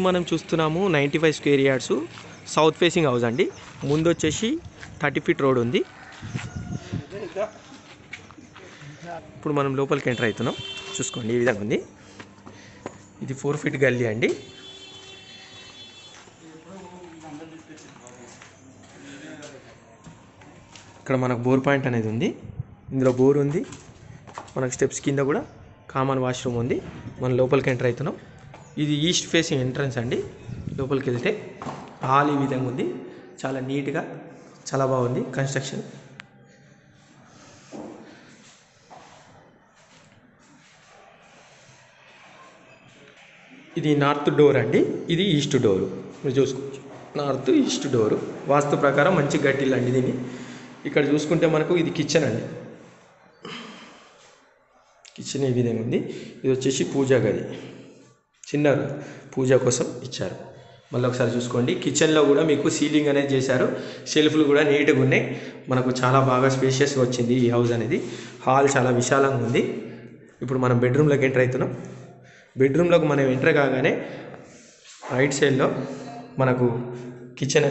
మనం చూస్తున్నాము 95 square yards south facing house అండి. ముందు వచ్చేసి 30 ఫీట్ రోడ్ ఉంది. ఇప్పుడు మనం లోపలికి ఎంటర్ అవుతున్నాం. చూసుకోండి ఈ విధంగా ఉంది. ఇది 4 ఫీట్ గల్లీ అండి. ఇక్కడ మనకు బోర్ పాయింట్ అనేది ఉంది. ఇందులో బోర్ ఉంది. మనకు స్టెప్స్ కింద కూడా కామన్ వాష్రూమ్ ఉంది. మనం లోపలికి ఎంటర్ అవుతున్నాం. ఇది ఈస్ట్ ఫేసింగ్ ఎంట్రన్స్ అండి. లోపలికి వెళ్తే హాల్ ఈ విధంగా ఉంది. చాలా నీట్గా చాలా బాగుంది కన్స్ట్రక్షన్. ఇది నార్త్ డోర్ అండి. ఇది ఈస్ట్ డోరు. మీరు చూసుకోవచ్చు, నార్త్ ఈస్ట్ డోరు. వాస్తు ప్రకారం మంచి గట్టిల్లు అండి దీన్ని. ఇక్కడ చూసుకుంటే మనకు ఇది కిచెన్ అండి. కిచెన్ ఈ విధంగా ఉంది. ఇది వచ్చేసి పూజా గది, చిన్న పూజ కోసం ఇచ్చారు. మళ్ళీ ఒకసారి చూసుకోండి. కిచెన్లో కూడా మీకు సీలింగ్ అనేది చేశారు. షెల్ఫ్లు కూడా నీట్గా ఉన్నాయి. మనకు చాలా బాగా స్పేషియస్గా వచ్చింది ఈ హౌస్ అనేది. హాల్ చాలా విశాలంగా ఉంది. ఇప్పుడు మనం బెడ్రూమ్లోకి ఎంటర్ అవుతున్నాం. బెడ్రూమ్లోకి మనం ఎంటర్ కాగానే రైట్ సైడ్లో మనకు కిచెన్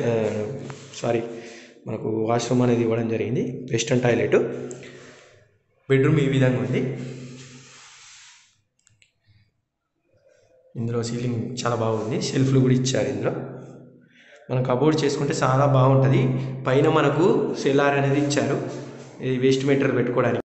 మనకు వాష్రూమ్ అనేది ఇవ్వడం జరిగింది. Western toilet. బెడ్రూమ్ ఈ విధంగా ఉంది. ఇందులో సీలింగ్ చాలా బాగుంది. షెల్ఫ్లు కూడా ఇచ్చారు. ఇందులో మనం కబోర్డ్ చేసుకుంటే చాలా బాగుంటుంది. పైన మనకు సెల్లార్ అనేది ఇచ్చారు, వేస్ట్ మెటీరియల్ పెట్టుకోవడానికి.